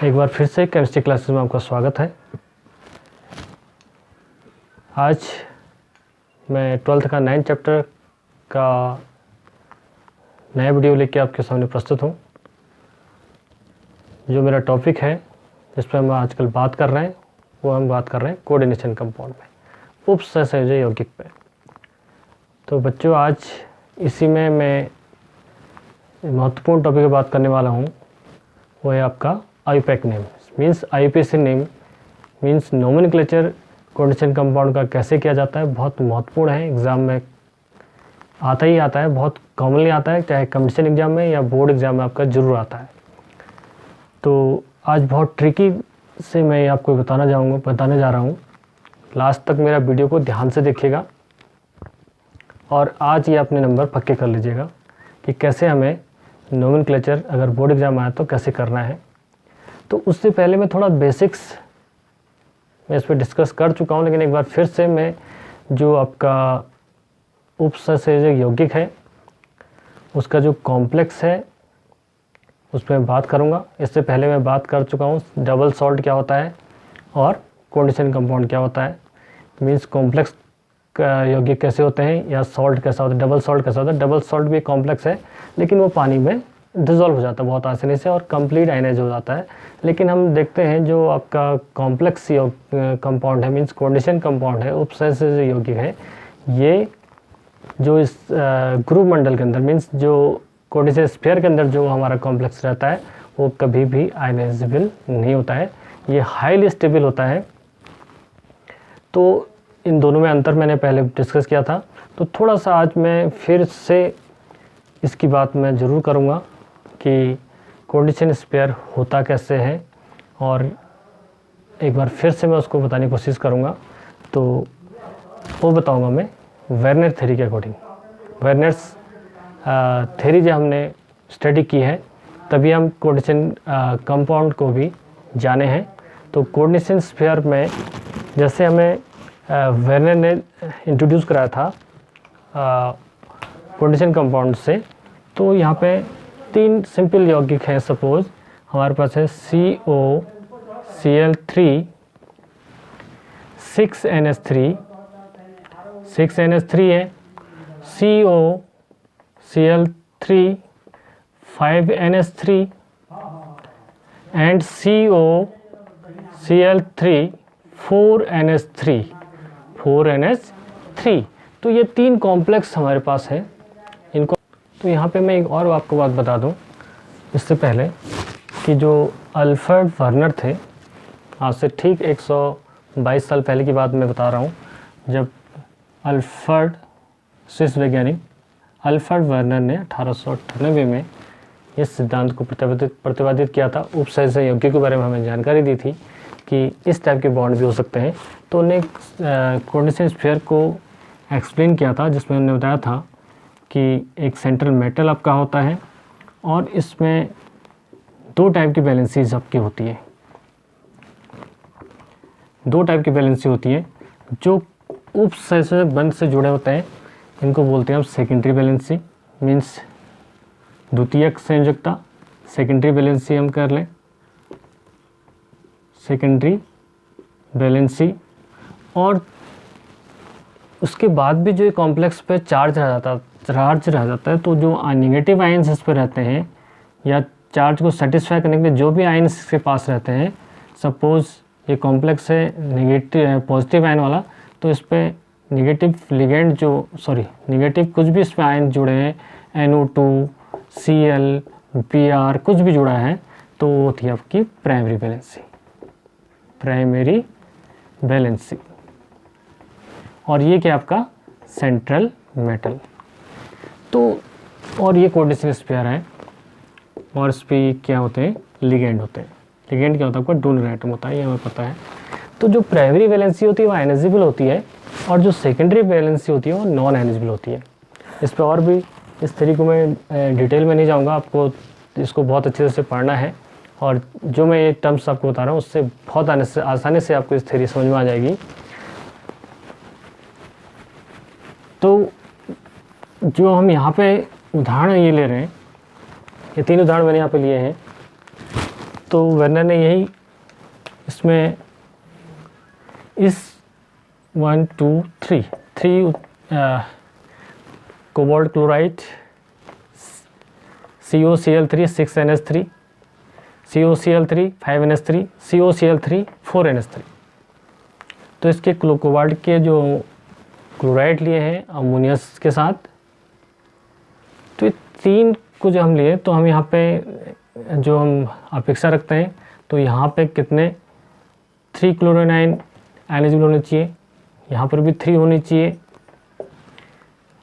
एक बार फिर से केमिस्ट्री क्लासेस में आपका स्वागत है। आज मैं 12th का 9th चैप्टर का नया वीडियो लेके आपके सामने प्रस्तुत हूँ। जो मेरा टॉपिक है जिस पर हम आजकल बात कर रहे हैं वो हम बात कर रहे हैं कोऑर्डिनेशन कंपाउंड में, उपसहसंयोजक यौगिक पे। तो बच्चों, आज इसी में मैं महत्वपूर्ण टॉपिक की बात करने वाला हूँ, वो है आपका IUPAC name means IUPAC name means nomenclature coordination compound का कैसे किया जाता है। बहुत महत्वपूर्ण है, एग्ज़ाम में आता ही आता है, बहुत कॉमनली आता है, चाहे कॉम्पिटिशन एग्ज़ाम में या बोर्ड एग्ज़ाम में आपका ज़रूर आता है। तो आज बहुत ट्रिकी से मैं आपको बताने जा रहा हूँ। लास्ट तक मेरा वीडियो को ध्यान से देखिएगा और आज ये अपने नंबर पक्के कर लीजिएगा कि कैसे हमें नोमेनक्लेचर अगर बोर्ड एग्ज़ाम आए तो कैसे करना है। तो उससे पहले मैं थोड़ा बेसिक्स मैं इस पर डिस्कस कर चुका हूँ, लेकिन एक बार फिर से मैं जो आपका उपसहसंयोजक यौगिक है उसका जो कॉम्प्लेक्स है उस पर मैं बात करूँगा। इससे पहले मैं बात कर चुका हूँ डबल सॉल्ट क्या होता है और कोऑर्डिनेशन कंपाउंड क्या होता है, मीन्स कॉम्प्लेक्स यौगिक कैसे होते हैं या सॉल्ट कैसा होता है, डबल सॉल्ट कैसा होता है। डबल सॉल्ट भी कॉम्प्लेक्स है लेकिन वो पानी में डिज़ोल्व हो जाता है बहुत आसानी से और कंप्लीट आयनाइज हो जाता है। लेकिन हम देखते हैं जो आपका कॉम्प्लेक्स कंपाउंड है मीन्स कोऑर्डिनेशन कंपाउंड है, उपसहसंयोजक यौगिक है, ये जो इस ग्रुप मंडल के अंदर मीन्स जो कोऑर्डिनेशन स्फीयर के अंदर जो हमारा कॉम्प्लेक्स रहता है वो कभी भी आयनाइजेबल नहीं होता है, ये हाईली स्टेबल होता है। तो इन दोनों में अंतर मैंने पहले डिस्कस किया था, तो थोड़ा सा आज मैं फिर से इसकी बात मैं ज़रूर करूँगा कि कोऑर्डिनेशन स्फीयर होता कैसे है और एक बार फिर से मैं उसको बताने की कोशिश करूँगा। तो वो बताऊँगा मैं वेर्नर थ्योरी के अकॉर्डिंग। वेर्नर्स थ्योरी जो हमने स्टडी की है तभी हम कोऑर्डिनेशन कंपाउंड को भी जाने हैं। तो कोऑर्डिनेशन स्फीयर में जैसे हमें वेर्नर ने इंट्रोड्यूस कराया था कोऑर्डिनेशन कंपाउंड से, तो यहाँ पे 3 सिंपल यौगिक हैं। सपोज हमारे पास है COCl3 6NH3 है, COCl3 5NH3 and COCl3 4NH3। तो ये 3 कॉम्प्लेक्स हमारे पास है इनको। तो यहाँ पे मैं एक और आपको बात बता दूँ इससे पहले कि जो अल्फ्रेड वर्नर थे, आज से ठीक 122 साल पहले की बात मैं बता रहा हूँ, जब स्विस वैज्ञानिक अल्फ्रेड वर्नर ने 1898 में इस सिद्धांत को प्रतिपादित किया था। उपसहसंयोजक यौगिक के बारे में हमें जानकारी दी थी कि इस टाइप के बॉन्ड भी हो सकते हैं। तो उन्हें कोऑर्डिनेशन स्फीयर को एक्सप्लेन किया था जिसमें उन्होंने बताया था कि एक सेंट्रल मेटल आपका होता है और इसमें 2 टाइप की वैलेंसीज आपकी होती है। 2 टाइप की वैलेंसी होती है जो उपसहसंयोजक बंध से जुड़े होते हैं, इनको बोलते हैं हम सेकेंडरी वैलेंसी मीन्स द्वितीयक संयोजकता। सेकेंडरी वैलेंसी हम कर लें, सेकेंडरी वैलेंसी। और उसके बाद भी जो कॉम्प्लेक्स पे चार्ज रह जाता है, तो जो नेगेटिव आयन्स इस पर रहते हैं या चार्ज को सेटिस्फाई करने के लिए जो भी आयन्स इसके पास रहते हैं, सपोज ये कॉम्प्लेक्स है नेगेटिव पॉजिटिव आयन वाला, तो इस पर नेगेटिव कुछ भी इसमें आयन जुड़े हैं, NO2 Cl Br कुछ भी जुड़ा है, तो वो होती है आपकी प्राइमरी वैलेंसी। और ये क्या आपका सेंट्रल मेटल। तो और ये कोऑर्डिनेशन स्फीयर है और इस पर क्या होते हैं, लिगेंड होते हैं। लिगेंड क्या होता है, आपका डोनर एटम होता है, ये हमें पता है। तो जो प्राइमरी वैलेंसी होती है वो आयनाइजेबल होती है और जो सेकेंडरी वैलेंसी होती है वो नॉन आयनाइजेबल होती है। इस पर और भी इस तरीके को मैं डिटेल में नहीं जाऊँगा, आपको इसको बहुत अच्छे से पढ़ना है और जो मैं ये टर्म्स आपको बता रहा हूँ उससे बहुत आसानी से आपको इस थ्योरी समझ में आ जाएगी। तो जो हम यहाँ पे उदाहरण ये ले रहे हैं, ये 3 उदाहरण मैंने यहाँ पे लिए हैं। तो वर्नर ने यही इसमें इस 1 2 3 cobalt chloride COCl3 6NH3 COCl3 5NH3 COCl3 4NH3। तो इसके कोबाल्ट के जो क्लोराइड लिए हैं अमोनियस के साथ, तो ये 3 को जो हम लिए तो हम यहाँ पे जो हम अपेक्षा रखते हैं तो यहाँ पे कितने 3 क्लोरीन आयन एलिजिबल होने चाहिए, यहाँ पर भी 3 होनी चाहिए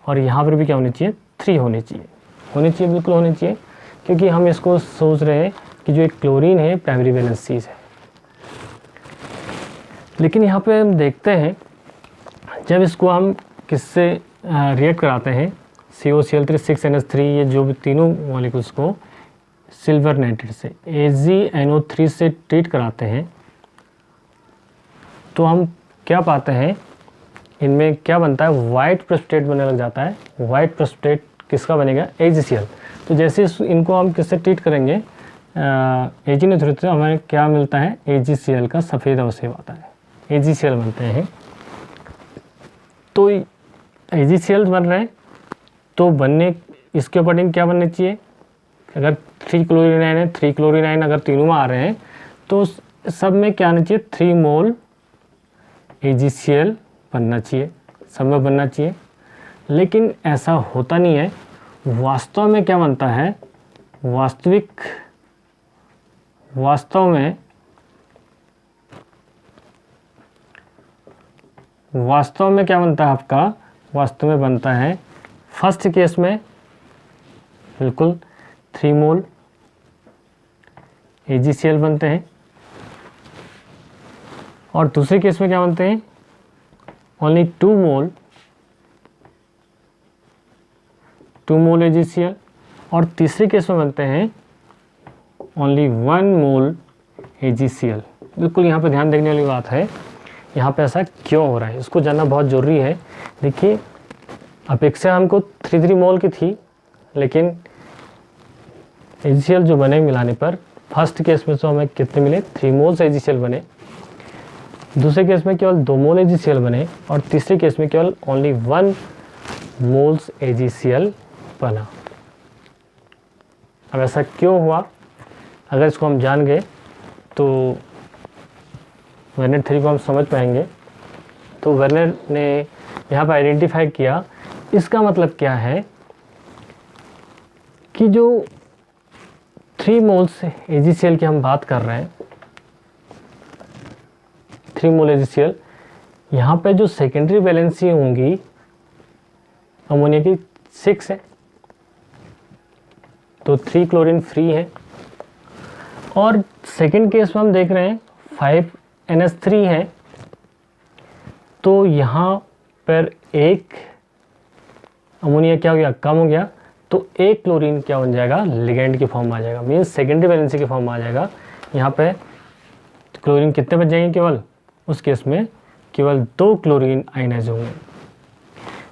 और यहाँ पर भी क्या होनी चाहिए 3 होनी चाहिए बिल्कुल होनी चाहिए, क्योंकि हम इसको सोच रहे हैं कि जो एक क्लोरीन है प्राइमरी वैलेंस चीज़ है। लेकिन यहाँ पे हम देखते हैं जब इसको हम किससे रिएक्ट कराते हैं COCl3 6NH3 ये जो भी तीनों मॉलिक्यूल्स को सिल्वर नाइट्रेट से AgNO3 से ट्रीट कराते हैं, तो हम क्या पाते हैं इनमें क्या बनता है वाइट प्रेसिपिटेट बनने लग जाता है। वाइट प्रेसिपिटेट किसका बनेगा AgCl। तो जैसे इनको हम किससे ट्रीट करेंगे AgNO3 से हमें क्या मिलता है AgCl का सफ़ेद अवशेष आता है, AgCl बनते हैं। तो AgCl बन रहे हैं तो बनने इसके अकॉर्डिंग क्या बनने चाहिए, अगर 3 क्लोरीन आयन है 3 क्लोरीन आयन अगर तीनों में आ रहे हैं तो सब में क्या आना चाहिए 3 मोल AgCl बनना चाहिए, सब में बनना चाहिए। लेकिन ऐसा होता नहीं है। वास्तव में क्या बनता है, वास्तव में क्या बनता है आपका, वास्तव में बनता है फर्स्ट केस में बिल्कुल 3 मोल AgCl बनते हैं और दूसरे केस में क्या बनते हैं ओनली 2 मोल AgCl और तीसरे केस में बनते हैं ओनली 1 मोल AgCl। बिल्कुल यहाँ पे ध्यान देने वाली बात है, यहाँ पे ऐसा क्यों हो रहा है इसको जानना बहुत ज़रूरी है। देखिए अपेक्षा हमको 3 मोल की थी, लेकिन AgCl जो बने मिलाने पर फर्स्ट केस में तो हमें कितने मिले 3 मोल्स AgCl बने, दूसरे केस में केवल 2 मोल AgCl बने और तीसरे केस में केवल ओनली 1 मोल्स AgCl बना। अब ऐसा क्यों हुआ, अगर इसको हम जान गए तो वर्नर 3 को हम समझ पाएंगे। तो वर्नर ने यहाँ पर आइडेंटिफाई किया, इसका मतलब क्या है कि जो 3 मोल्स AgCl की हम बात कर रहे हैं 3 मोल AgCl, यहाँ पे जो सेकेंडरी वैलेंसी होंगी अमोनिया की 6 है, तो 3 क्लोरीन फ्री है। और सेकेंड केस में हम देख रहे हैं 5NH3 है, तो यहाँ पर एक अमोनिया क्या हो गया कम हो गया, तो एक क्लोरीन क्या बन जाएगा लिगेंड की फॉर्म में आ जाएगा, मीन्स सेकेंडरी वैलेंसी की फॉर्म में आ जाएगा। यहाँ पे क्लोरीन कितने बच जाएंगे, केवल उस केस में केवल 2 क्लोरीन आयनाइज होंगे।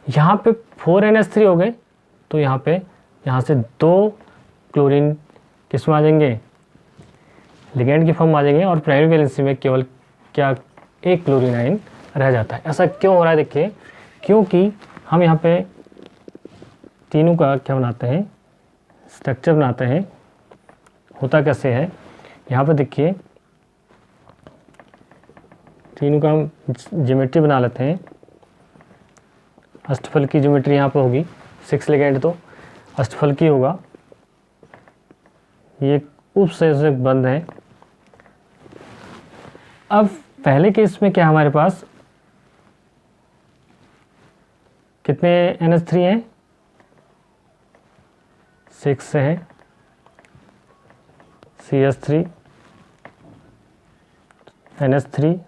यहाँ पे 4NH3 हो गए, तो यहाँ से 2 क्लोरीन किस में आ जाएंगे लिगेंड की फॉर्म में आ जाएंगे और प्राइमरी वैलेंसी में केवल क्या एक क्लोरीन आयन रह जाता है। ऐसा क्यों हो रहा है, देखिए क्योंकि हम यहाँ पे तीनों का क्या बनाते हैं स्ट्रक्चर बनाते हैं। होता कैसे है, यहाँ पे देखिए तीनों का हम ज्योमेट्री बना लेते हैं। अष्टफल की ज्योमेट्री यहाँ पे होगी, 6 लिगेंड तो अष्टफल की होगा, ये उपसंयोजक बंध है। अब पहले केस में क्या हमारे पास कितने NH3 हैं 6 से है CH3 NH3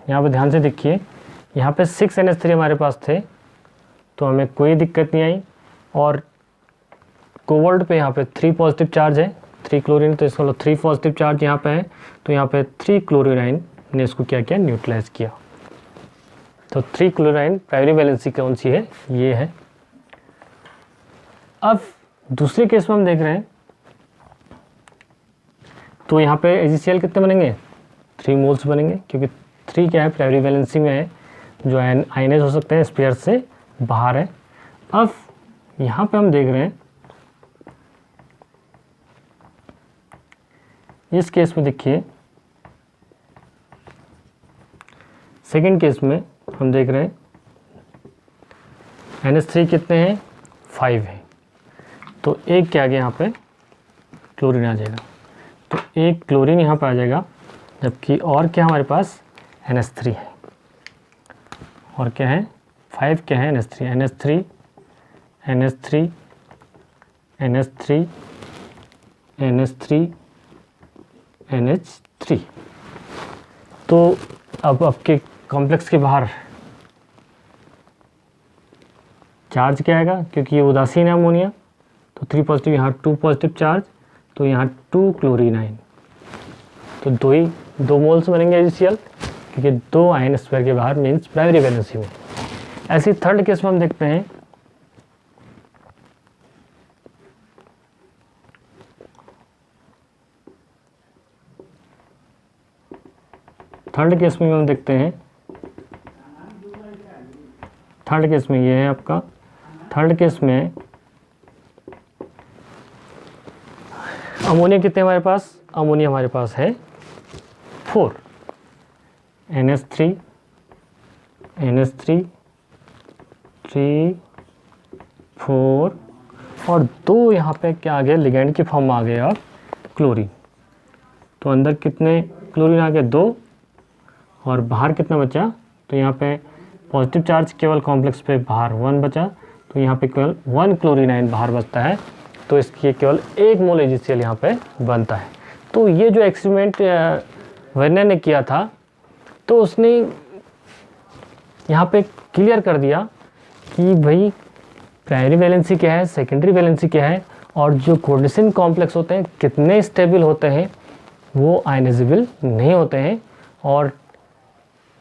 यहाँ पे ध्यान से देखिए, यहाँ पे 6 NH3 हमारे पास थे तो हमें कोई दिक्कत नहीं आई। और कोबाल्ट पे यहाँ पे 3 पॉजिटिव चार्ज है, 3 क्लोरीन, तो इसका 3 पॉजिटिव चार्ज यहाँ पे है, तो यहाँ पे 3 क्लोरीन ने इसको क्या किया न्यूट्रलाइज किया। तो 3 क्लोरीन प्राइमरी वैलेंसी कौन सी है, ये है। अब दूसरे केस में हम देख रहे हैं तो यहाँ पे AgCl कितने बनेंगे, 3 मोल्स बनेंगे, क्योंकि 3 क्या है, प्राइमरी वैलेंसी में है, जो आयनाइज हो सकते हैं स्फीयर से बाहर है। अब यहाँ पे हम देख रहे हैं इस केस में, देखिए सेकेंड केस में हम देख रहे हैं NH3 कितने हैं, 5 है, तो एक क्या आ गया यहाँ पे क्लोरीन आ जाएगा, तो एक क्लोरीन यहाँ पे आ जाएगा, जबकि और क्या हमारे पास NH3 है, और क्या है 5 क्या है NH3 NH3 NH3 NH3 NH3 NH3। तो अब आपके कॉम्प्लेक्स के बाहर चार्ज क्या आएगा, क्योंकि ये उदासीन है अमोनिया, तो 3 पॉजिटिव, यहाँ 2 पॉजिटिव चार्ज, तो यहाँ 2 क्लोरीन आयन, तो 2 मोल्स बनेंगे AgCl, क्योंकि 2 आयन स्फीयर के बाहर मीन्स प्राइमरी वैलेंसी में। ऐसे थर्ड केस में हम देखते हैं थर्ड केस में ये है आपका, थर्ड केस में अमोनिया कितने हमारे पास, अमोनिया हमारे पास है 4, NH3 3 4, और 2 यहाँ पे क्या आ गया, लिगेंड की फॉर्म आ गया क्लोरीन, तो अंदर कितने क्लोरीन आ गए 2, और बाहर कितना बचा, तो यहाँ पे पॉजिटिव चार्ज केवल कॉम्प्लेक्स पे बाहर 1 बचा, तो यहाँ पे केवल 1 क्लोरीन आयन बाहर बचता है, तो इसकी केवल 1 मोल AgCl यहाँ पे बनता है। तो ये जो एक्सपेरिमेंट वर्नर ने किया था, तो उसने यहाँ पे क्लियर कर दिया कि भाई प्राइमरी वैलेंसी क्या है, सेकेंडरी वैलेंसी क्या है, और जो कोऑर्डिनेशन कॉम्प्लेक्स होते हैं कितने स्टेबल होते हैं, वो आयनाइजेबल नहीं होते हैं। और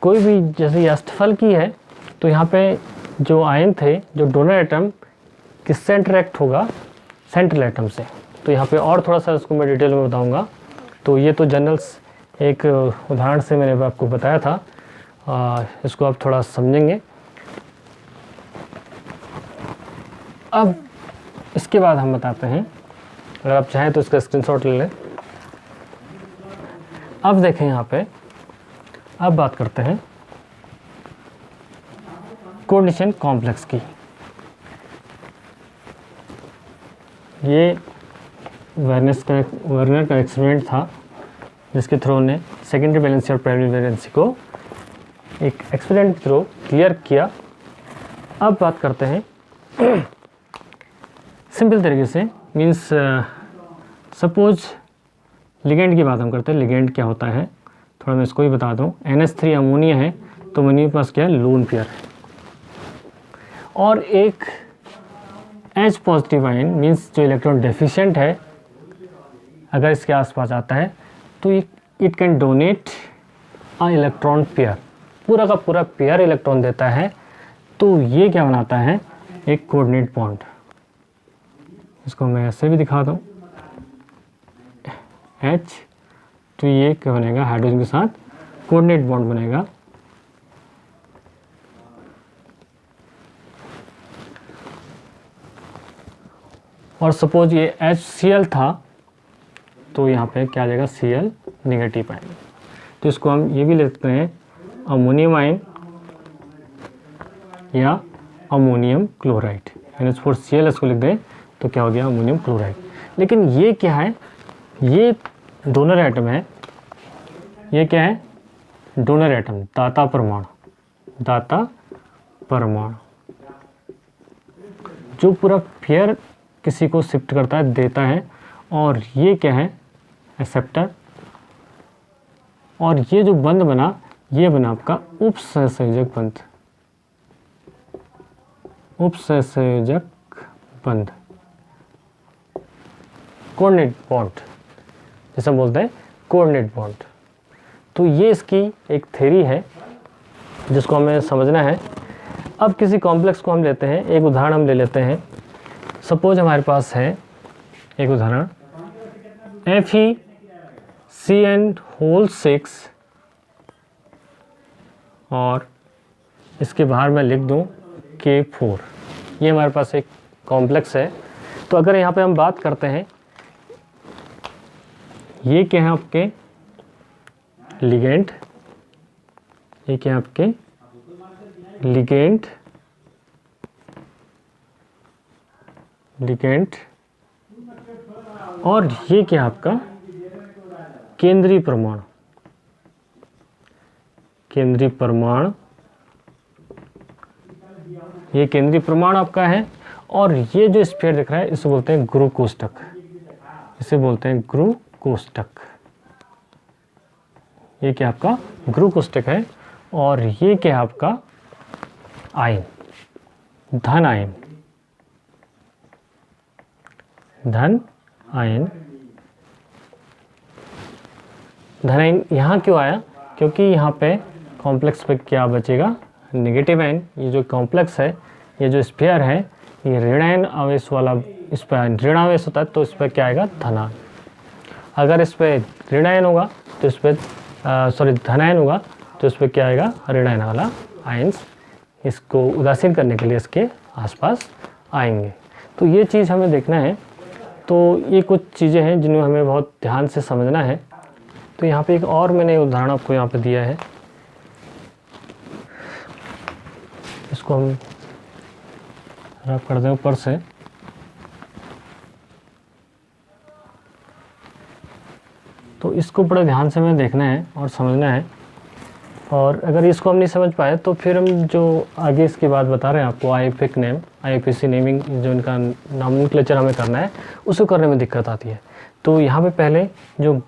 कोई भी जैसे ये अष्टफल की है, तो यहाँ पे जो आयन थे, जो डोनर एटम किससे इंटरेक्ट होगा, सेंट्रल एटम से। तो यहाँ पे और थोड़ा सा इसको मैं डिटेल में बताऊँगा। तो ये तो जनरल्स एक उदाहरण से मैंने आपको बताया था, इसको आप थोड़ा समझेंगे। अब इसके बाद हम बताते हैं, अगर आप चाहें तो इसका स्क्रीनशॉट ले लें। अब देखें यहाँ पे, अब बात करते हैं कोऑर्डिनेशन कॉम्प्लेक्स की। ये वर्नर का एक्सपेरिमेंट था, जिसके थ्रू ने सेकेंडरी वैलेंसी और प्राइमरी वैलेंसी को एक एक्सपेरिमेंट के थ्रू क्लियर किया। अब बात करते हैं सिंपल तरीके से, मीन्स सपोज लिगेंड की बात हम करते हैं। लिगेंड क्या होता है, थोड़ा मैं इसको ही बता दूं। NH3 अमोनिया है, तो अमोनिया के पास क्या है, लोन पेयर है, और एक H पॉजिटिव आयन मीन्स जो इलेक्ट्रॉन डेफिशिएंट है, अगर इसके आसपास आता है तो it can donate a electron pair, पूरा का पूरा पेयर इलेक्ट्रॉन देता है। तो ये क्या बनाता है, एक कोऑर्डिनेट बॉन्ड। इसको मैं ऐसे भी दिखा दूँ, H, तो ये क्या बनेगा, हाइड्रोजन के साथ कोऑर्डिनेट बॉन्ड बनेगा। और सपोज ये HCl था, तो यहाँ पे क्या आ जाएगा, Cl नेगेटिव आयन। तो इसको हम ये भी लिखते हैं अमोनियम आयन या अमोनियम क्लोराइड। NH4Cl इसको लिख दें तो क्या हो गया, अमोनियम क्लोराइड। लेकिन ये क्या है, ये डोनर एटम है। ये क्या है, डोनर एटम, दाता परमाणु। दाता परमाणु जो पूरा पेयर किसी को शिफ्ट करता है, देता है। और ये क्या है, एक्सेप्टर। और ये जो बंध बना, ये बना आपका उपसहसंयोजक बंध। उपसहसंयोजक बंध, कोऑर्डिनेट बॉन्ड जैसा बोलते हैं, कोऑर्डिनेट बॉन्ड। तो ये इसकी एक थ्योरी है जिसको हमें समझना है। अब किसी कॉम्प्लेक्स को हम लेते हैं, एक उदाहरण हम ले लेते हैं। सपोज हमारे पास है एक उदाहरण FeCN6 और इसके बाहर मैं लिख दूं K4। ये हमारे पास एक कॉम्प्लेक्स है। तो अगर यहाँ पे हम बात करते हैं, ये क्या है आपके लिगेंड, ये क्या है आपके लिगेंड और ये क्या है आपका केंद्रीय परमाणु, ये केंद्रीय परमाणु आपका है। और ये जो स्फीयर दिख रहा है इसे बोलते हैं गुरु कोष्ठक, इसे बोलते हैं गुरु कोष्ठक। ये क्या आपका गुरु कोष्ठक है। और ये क्या आपका आयन, धन आयन, धन आयन यहाँ क्यों आया? क्योंकि यहाँ पे कॉम्प्लेक्स पे क्या बचेगा, नेगेटिव आयन। ये जो कॉम्प्लेक्स है, ये जो स्फीयर है, ये ऋण आयन आवेश वाला, इस पर ऋण आवेश होता है तो इस पर क्या आएगा, धनायन। अगर इस पर ऋण आयन होगा तो इस पर धन आयन होगा तो इस पर क्या आएगा, ऋण आयन वाला आयन्स इसको उदासीन करने के लिए इसके आसपास आएंगे। तो ये चीज़ हमें देखना है। तो ये कुछ चीज़ें हैं जिन्हें हमें बहुत ध्यान से समझना है। तो यहाँ पे एक और मैंने उदाहरण आपको यहाँ पे दिया है, इसको हम रब कर दें ऊपर से। तो इसको बड़े ध्यान से हमें देखना है और समझना है। और अगर इसको हम नहीं समझ पाए तो फिर हम जो आगे इसकी बात बता रहे हैं आपको, आईपिक नेम, आईपीसी नेमिंग, जो इनका नॉमेनक्लेचर हमें करना है, उसको करने में दिक्कत आती है। तो यहाँ पे पहले जो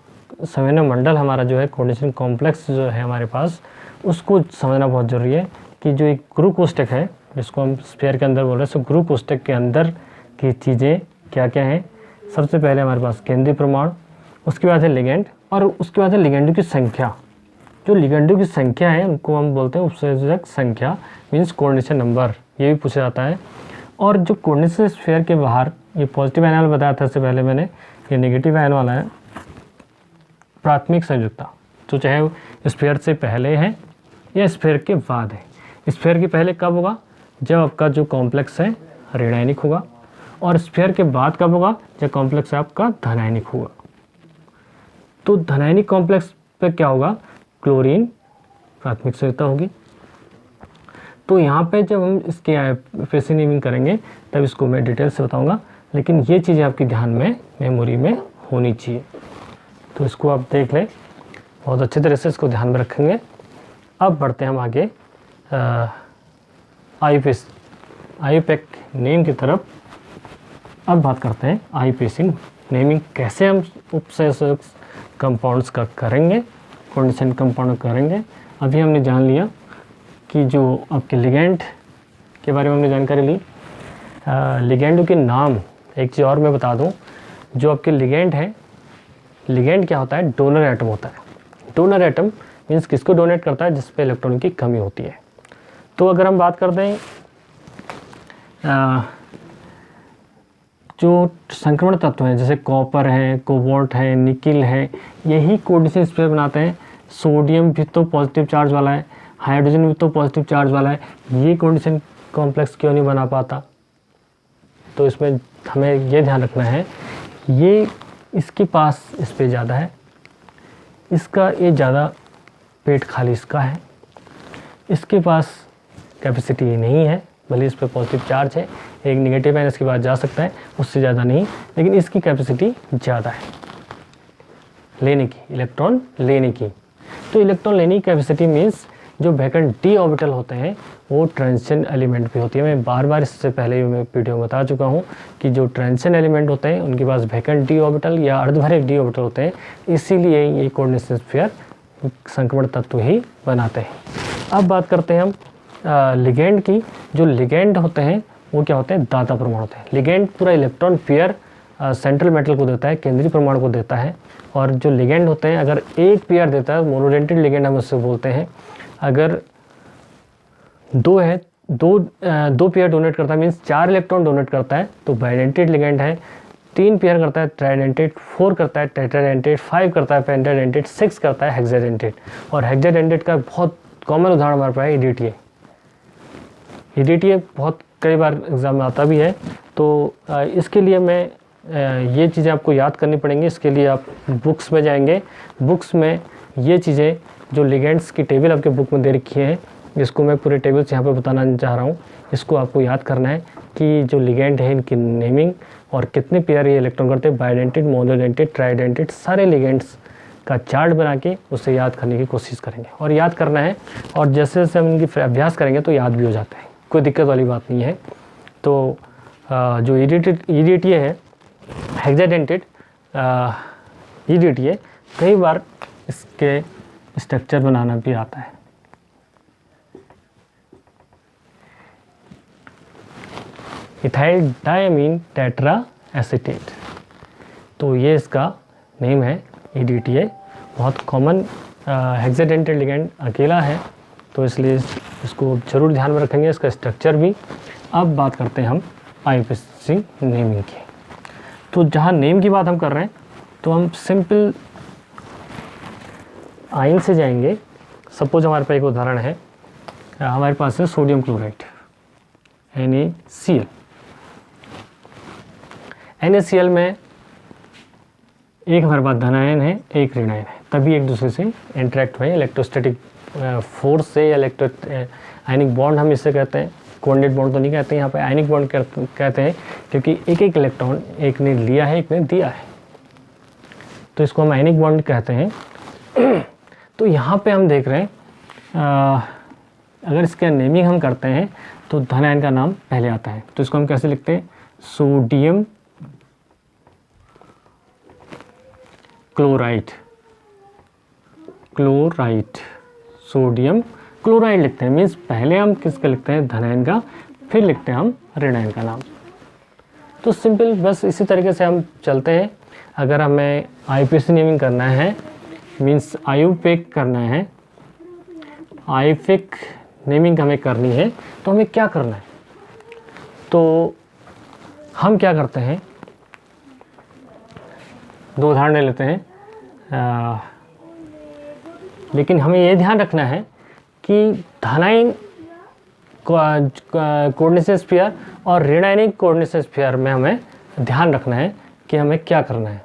संवेदन मंडल हमारा जो है, कोऑर्डिनेशन कॉम्प्लेक्स जो है हमारे पास, उसको समझना बहुत ज़रूरी है कि जो एक गुरु कोष्ठक है, जिसको हम स्फीयर के अंदर बोल रहे हैं, सो गुरु कोष्ठक के अंदर की चीज़ें क्या क्या हैं। सबसे पहले हमारे पास केंद्रीय परमाणु, उसके बाद है लिगेंड, और उसके बाद है लिगेंडों की संख्या। जो लिगेंडों की संख्या है उनको हम बोलते हैं उपसंयोजक संख्या, मीन्स कोऑर्डिनेशन नंबर, ये भी पूछा जाता है। और जो कोऑर्डिनेशन स्फीयर के बाहर, ये पॉजिटिव आयन वाला बताया था इससे पहले मैंने, ये नेगेटिव आयन वाला है, प्राथमिक संयुक्ता, तो चाहे स्फीयर से पहले है या स्फीयर के बाद है। स्फीयर के पहले कब होगा, जब आपका जो कॉम्प्लेक्स है ऋणायनिक होगा, और स्फीयर के बाद कब होगा, जब कॉम्प्लेक्स आपका धनायनिक होगा। तो धनायनिक कॉम्प्लेक्स पे क्या होगा, क्लोरीन प्राथमिक संयुक्ता होगी। तो यहाँ पे जब हम इसके आईपीसी नेमिंग करेंगे तब इसको मैं डिटेल से बताऊंगा, लेकिन ये चीज़ें आपके ध्यान में, मेमोरी में होनी चाहिए। तो इसको आप देख लें, बहुत अच्छे तरह से इसको ध्यान में रखेंगे। अब बढ़ते हैं हम आगे आईपीएक नेम की तरफ। अब बात करते हैं आईपीसी नेमिंग, कैसे हम उपसंयोजक कंपाउंड्स का करेंगे, कोऑर्डिनेशन कंपाउंड करेंगे। अभी हमने जान लिया कि जो आपके लिगेंड के बारे में हमने जानकारी ली। लिगेंडों के नाम, एक चीज़ और मैं बता दूं, जो आपके लिगेंड है, लिगेंड क्या होता है, डोनर एटम होता है। डोनर एटम मीन्स किसको डोनेट करता है, जिस पे इलेक्ट्रॉन की कमी होती है। तो अगर हम बात कर दें जो संक्रमण तत्व हैं, जैसे कॉपर है, कोबाल्ट है, निकिल है, यही कोऑर्डिनेशन स्फीयर बनाते हैं। सोडियम भी तो पॉजिटिव चार्ज वाला है, हाइड्रोजन भी तो पॉजिटिव चार्ज वाला है, ये कोऑर्डिनेशन कॉम्प्लेक्स क्यों नहीं बना पाता? तो इसमें हमें ये ध्यान रखना है, ये इसके पास स्पेस ज़्यादा है, इसका ये ज़्यादा पेट खाली इसका है, इसके पास कैपेसिटी नहीं है, भले इस पर पॉजिटिव चार्ज है, एक निगेटिव आयन इसके बाद जा सकता है, उससे ज़्यादा नहीं, लेकिन इसकी कैपेसिटी ज़्यादा है लेने की, इलेक्ट्रॉन लेने की। तो इलेक्ट्रॉन लेने की कैपेसिटी मीन्स जो वैकेंट डी ऑर्बिटल होते हैं वो ट्रांजिशन एलिमेंट भी होती है। मैं बार बार इससे पहले मैं वीडियो में बता चुका हूँ कि जो ट्रांजिशन एलिमेंट होते हैं उनके पास वैकेंट डी ऑर्बिटल या अर्धभरे डी ऑर्बिटल होते हैं, इसीलिए ये कोऑर्डिनेशन स्फीयर संक्रमण तत्व ही बनाते हैं। अब बात करते हैं हम लिगेंड की। जो लिगेंड होते हैं वो क्या होते हैं, दाता परमाणु होते हैं। लिगेंड पूरा इलेक्ट्रॉन पेयर सेंट्रल मेटल को देता है, केंद्रीय परमाणु को देता है। और जो लिगेंड होते हैं, अगर एक पेयर देता है, मोनोडेंटेड लिगेंड हम उससे बोलते हैं। अगर दो है दो पेयर डोनेट करता है, मीन्स 4 इलेक्ट्रॉन डोनेट करता है तो बाइडेंटेट लिगेंड है। 3 पेयर करता है ट्राइडेंटेट, 4 करता है टेट्राडेंटेट, 5 करता है पेंटाडेंटेट, 6 करता है हेक्साडेंटेट। और हेक्साडेंटेट का बहुत कॉमन उदाहरण हमारे पास है EDTA। EDTA बहुत कई बार एग्जाम में आता भी है, तो इसके लिए मैं ये चीज़ें आपको याद करनी पड़ेंगी। इसके लिए आप बुक्स में जाएंगे, बुक्स में ये चीज़ें जो लिगेंड्स की टेबल आपके बुक में दे रखी है, जिसको मैं पूरे टेबल से यहाँ पे बताना चाह रहा हूँ, इसको आपको याद करना है कि जो लिगेंड है इनकी नेमिंग और कितने पेयर ये इलेक्ट्रॉन करते हैं, बाइडेंटेट, मोनोडेंटेट, ट्राइडेंटेट, सारे लिगेंड्स का चार्ट बना के उसे याद करने की कोशिश करेंगे। और याद करना है, और जैसे जैसे हम इनकी अभ्यास करेंगे तो याद भी हो जाता है, कोई दिक्कत वाली बात नहीं है। तो जो EDTA है, हेक्साडेंटेट EDTA, कई बार इसके स्ट्रक्चर बनाना भी आता है। इथाइल डायमीन टेट्रा एसीटेट, तो ये इसका नेम है EDTA। बहुत कॉमन हेक्साडेंटेट लिगेंड अकेला है, तो इसलिए इसको जरूर ध्यान में रखेंगे, इसका स्ट्रक्चर भी। अब बात करते हैं हम IUPAC नेमिंग की। तो जहाँ नेम की बात हम कर रहे हैं तो हम सिंपल आयन से जाएंगे। सपोज हमारे पास एक उदाहरण है, हमारे पास है सोडियम क्लोराइड NaCl। NaCl में एक हमारे पास धन आयन है, एक ऋण आयन है, तभी एक दूसरे से इंटरेक्ट हुए इलेक्ट्रोस्टैटिक फोर्स से। आयनिक बॉन्ड हम इससे कहते हैं, कोऑर्डिनेट बॉन्ड तो नहीं कहते हैं, यहाँ पे आयनिक बॉन्ड कहते हैं, क्योंकि एक एक इलेक्ट्रॉन एक ने लिया है, एक ने दिया है, तो इसको हम आयनिक बॉन्ड कहते हैं। तो यहाँ पे हम देख रहे हैं, अगर इसका नेमिंग हम करते हैं तो धन आयन का नाम पहले आता है, तो इसको हम कैसे लिखते हैं, सोडियम क्लोराइड, सोडियम क्लोराइड लिखते हैं। मीन्स पहले हम किसका लिखते हैं, धन आयन का, फिर लिखते हैं हम ऋण आयन का नाम। तो सिंपल बस इसी तरीके से हम चलते हैं। अगर हमें IUPAC नेमिंग करना है, मीन्स IUPAC करना है, IUPAC नेमिंग हमें करनी है, तो हमें क्या करना है, तो हम क्या करते हैं, 2 उदाहरण ले लेते हैं। लेकिन हमें ये ध्यान रखना है कि धनायन कोऑर्डिनेशन स्फीयर और ऋणायनिक कोऑर्डिनेशन स्फीयर में हमें ध्यान रखना है कि हमें क्या करना है।